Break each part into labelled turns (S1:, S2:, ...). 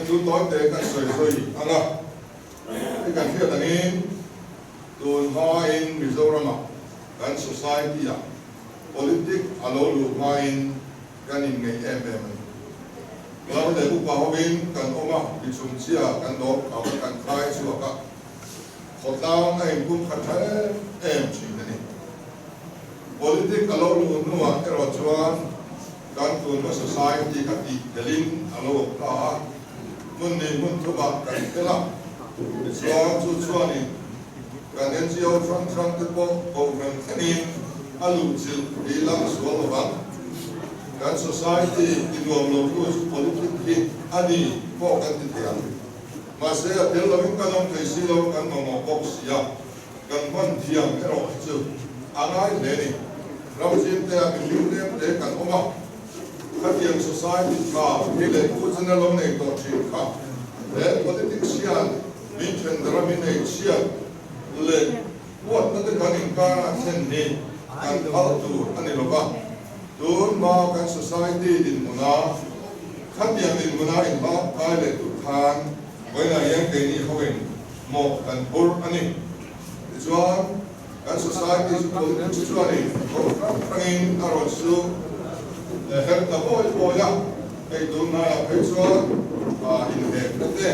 S1: tu tối tế các soi anga cái cần thiết là nên tuần hoa in Mizoram kan society à politics lawmluhna in kan in ngay em kalau dari upahawin kan amah dicumcia kan dok awak kan khai suaka khotang ai pun khathai em chini politics lawmluhna erochuan kan tuan society kan di delin lawmluhna mun thuba kan kela chuan ni kan NGO trang te po program khanin alu chil ilang sual bang kan society inuam lo politics hi ani po kan ti thiam ma se atel loving kanom kaisi lo kan mamawh sia kan man thiam ero chu angai le ni rawjin te a milim te kan oma hetiang society ka hele kuzna lo nei to thin kha le politics sian min chendra min nei sia le what na kan in ka sen ni kan altu ani lo ba tun ma kan society din muna hetiang din muna in ba kai le tu khan với là yang cái ni hoin mo kan bur ani chuan kan society politics chuan ni ko in arosu hekna boya ei tu na ya pe chuan in hekna te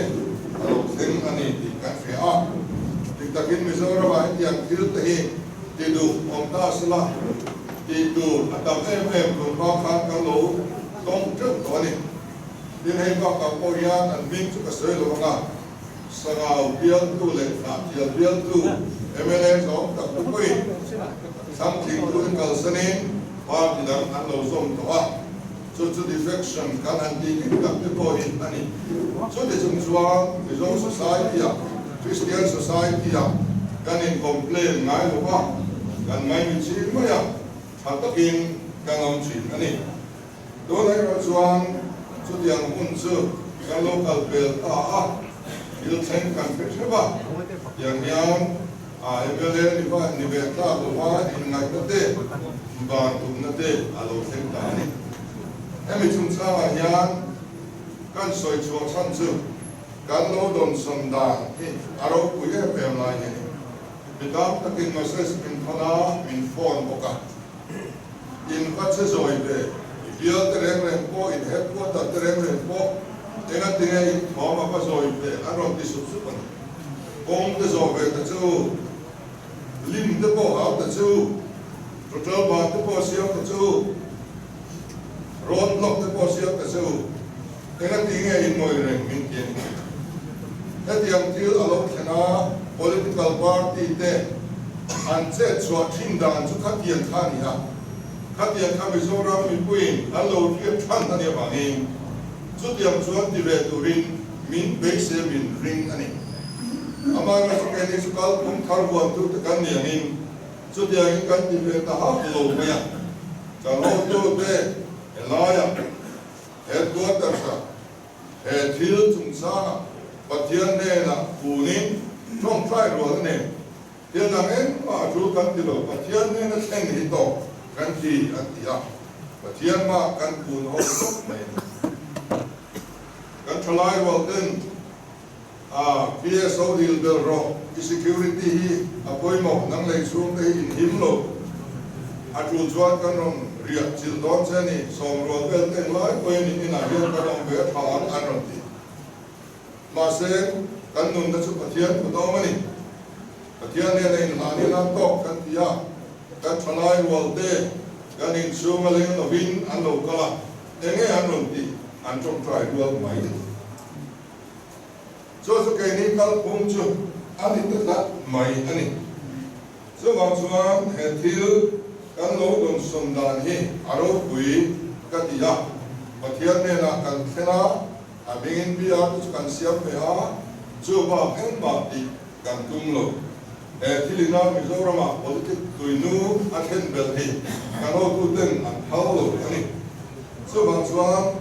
S1: alo thing ani ti kan fe a takin Mizoram hetiang thil te hi ti du omta sala ti du atam em lu pa khan kan lo tong chut to ni din hei ka ka ko yan an ming chu ka soi lo nga sangau bial tu le na bial tu MLA zawm tak tu koi sam thing tu kal sanin pa dang an lo zawm to a chu defection kan an ti ki tak te ko hin ani chu de chung chuan Mizoram society a Christian society kan in complain ngai lo ba kan mai mi chi ma ya thatakin kan om chin ani do lai ro chuan chu diang hun chu kan local bel ta a il chen kan pe ba yang yang MLA ni ba ni be ta lo ba in ngai ta te ba tu na te a lo chen ta ni emi chung cha wa hian kan soi chu chan chu kan lo don som da aro ku ye pem lai ni bidam takin message inthlanah min phone boka in khatse zoi be bial tereng po in headquarter tereng po tena tinga in thawh ma zoi be aro ti sup sup kong te zo be ta chu lim te po ha ta chu total ba te po siam ta chu road block te po siam ta chu tena tinga in moi reng min kien hetiang til lawmluhna political party te an che chua thin dan chu hetiang kha ni ha hetiang kha Mizoram mi puin allo thiam than ani bangin chu tiang chuan ti ve turin min base min ring ani amah na chu ke ni chu kal kum thar buan tu te kan ni angin chu tiang kan ti ve ta ha lo me ya cha lo tu te elaya headquarter sa he thil chung sa pathian ne na punin trong trai rồi này tiền là em mà chú cần thì lo pathian ne na theng hi to kan thi an tia pathian ma kan pun ho mai kan thalai wal ten PSO dil bel ro security hi apoi mo nang lei chung te in him lo chu chuan kan rom riat chil don che ni som ro bel ten lai koi ni ina hian ka rom be thawh an rom ti ma se kan nun da chu pathian ku to mani pathian ne in hani na to kan tia kan thalai wal te kan in chung aleng no win an lo kala enge an ron ti an trong trai dual mai so ke ni kal pum chu ani te la mai ani so wa chuan he thil kan lo don som dan hi aro pui ka tia pathian ne na kan thena abingin bia tu kan siam pe a chu ba hen ba ti kan tum lo thilina Mizoram politic tuinu athen bel hi kan ho tu ten an thau lo ani so ba chuan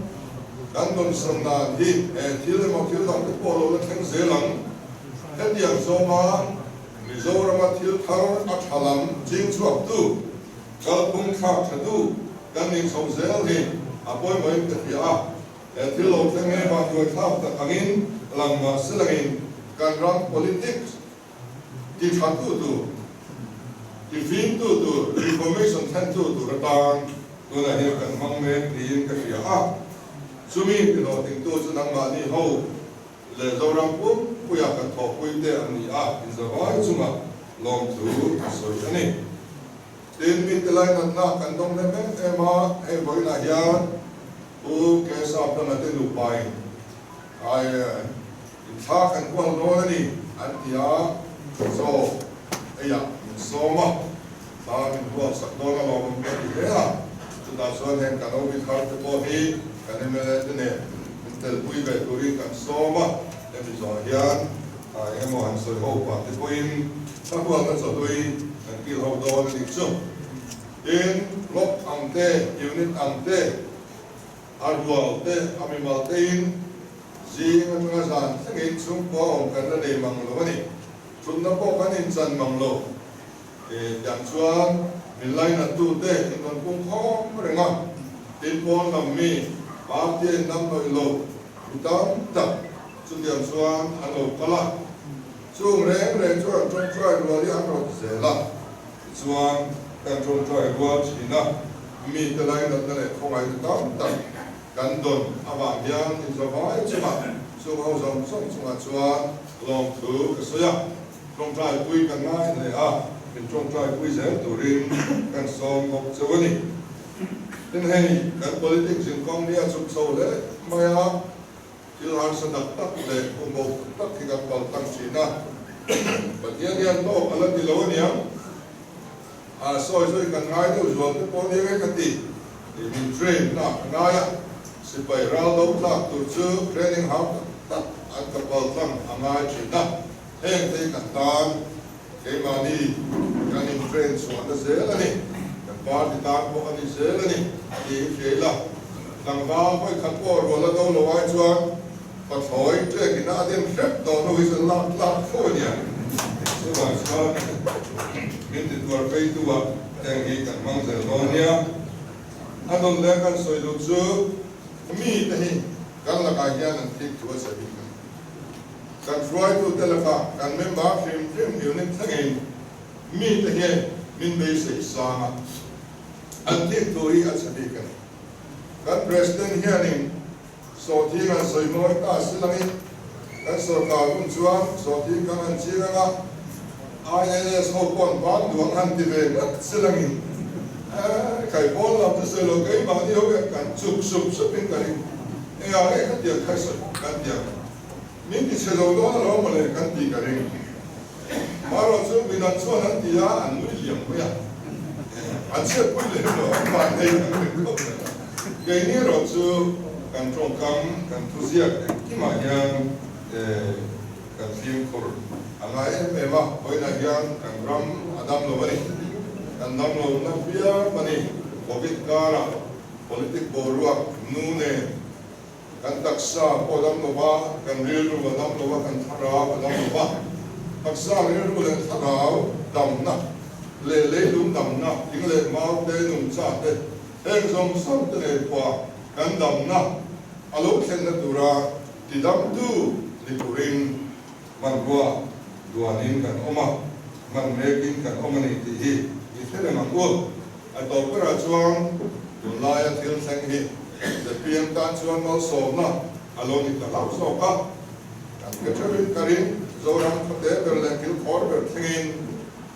S1: kan don som dan hi thil mo thil dang te po lo la theng zelang hetiang zawma Mizoram thil thar a thalam jing chuak tu kal pung kha thadu kan ning so zel hi apoi moi te pia til lo tenge ba tu thap ta angin lang ma silangin kan ram politics ti thatu tu ti fin tu reformation than tu ratang tu na he kan mang me tin ka ria a sumi lo ting tu chu nang ma ni ho le zoram pu ya kan tho pui te ani a in zawai chunga lom tu soi ani tin mi telai na kan dong le me ema he boi na hian u ke sa pa na te lu pai ai tha kan ko no ni an tia so aya so ma ta min ko sa do la lo me ti ha tu da so ne kan o bi tharte to hi kan me le ne tel pui be turin kan so ma e mi so hian ai emo han so ho pa te poin sa ko kan so doi kan ki ho do ni chu in lok ante unit ante arwal te amimal te in jing nga san sangin chung po kan na nei mang lo ni chun na po kan in chan mang lo e yang chuan min lai na tu te in kon kung khom renga tin pon lam mi pa te nam noi lo utam ta chu yang chuan alo kala chung reng chuan chung trai lo li an ro se la chuan kan chung trai lo china mi te lai na le khong ai tam ta kan don amah hian in zawai chuma chu ho zawm song chunga chuan long thu ka soya trong trai pui kan ngai le a in trong trai pui zel turin kan som ngok chawani tin hei kan politics in kong nia chuk so le maya til har sadak tak le umbo tak ki kan pal tang china patian yan no ala di lo nia a soi kan ngai do zo te pon ye ka ti min train na ngaya sipai ralo tak tu chu training house tak at kapal tang amah china heng te kan tan ke mani kan in train so an zel ani kan par di tan ko ani zel ani ti khela lang ba koi khat ko ro la do lo wai chuan pa thoi tre ki na den khep do no is la fo nia so ba sa min ti tur pe tu wa teng hi kan mang zel lo nia adon le kan soi lu chu mi te hi kan la ka hian an tik tu sa bi kan froi tu telefa kan member film unit thangin mi te hi min be se sama an tik tu hi at sa bi kan president hianin so thi kan soi moi ta silangi kan sorkar un chuan so thi kan an chiranga IAS ho kon ban duang han ti ve silangi kai bol la tu se lo kai ma ni ho kan sup pin kai e a le kan dia khai so kan dia min ti se lo do lo mo le kan ti ka ring ma ro chu bi na chu han ti ya an nu liam ko ya an che pu le lo ma nei kan ko ge ni ro chu kan trong kam kan tu zia ki ma yang kan film kor angai me ma hoi na yang kan ram adam lo bari kan lawmluhna pia mani covid karah politik boruak nune kan taksa podam nova kan riru dam nova kan thara dam nova taksa riru le tharau damna le lum damna ingle mau te num cha te eng som som te le kwa kan damna alo khen na tura ti dam tu ni turin manwa duanin kan oma man mekin kan omani ti hi thế mà cô ở tổ cái là chuang dùng lai thiên sinh hi để biến tan chuang malsawmnaah alo ni ta lau so ka kan ke charin karin zoram khate ber le kil khor ber thingin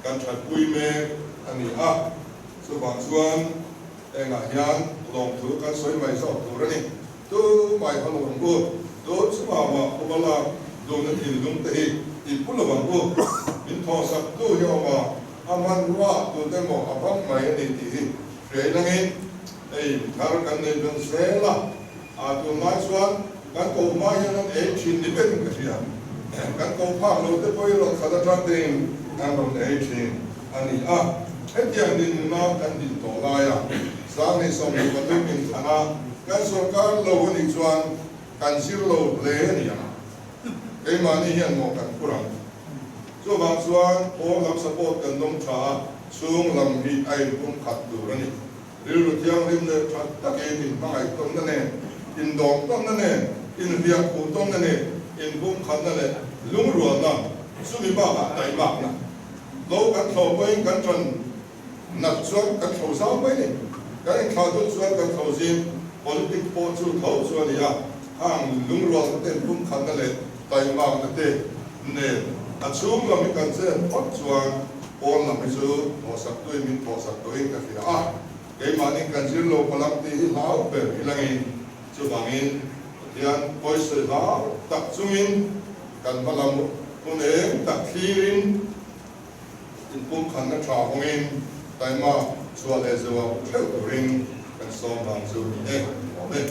S1: kan that pui me ani a so ba chuan enga hian long thu kan soi mai so tu rani tu mai halong ko tu chuma ma obala do na thil lum te hi ti pulawang ko in tho sak tu yo ma aman wa tu te mo apang mai ni ti re langin ei thar kan nei ben sela a tu mai chuan kan ko mai nan e chin ni ben ka sia kan ko pha lo te poi ro khada tran ding kan ro e chin ani a hetiang din na kan din to la ya sang ni som ni ba tu min thana kan sorkar lo ni chuan kan sir lo le ni ya ei ma ni hian mo kan kurang so ba chuan all lam support kan dong tha chung lam hi ai kum khat tu rani riru thiang rim le that takin in mai ton na ne in dong tong na ne in riak pu tong na ne in bung khan na ne lung rual na sumi ba ka tai mak na lo kan thawh pai kan tran nat chuan kan thawh sao pai ni kan thawh tu chuan kan thawh zin politic po chu thawh chuan ya hang lung rual te bung khan na le tai mak na te ne a chung la mi kan se pot chuan pon la mi chu ho sak tu min po sak tu ka fi cái mà nên cần chỉ lô còn làm tí háo về cái là nghìn chú bằng nghìn hiện coi sự háo tập trung in cần phải làm con em tập khí in cũng khăn nó trào không in tại mà xua lệ xua theo turin cần xôm bằng chú này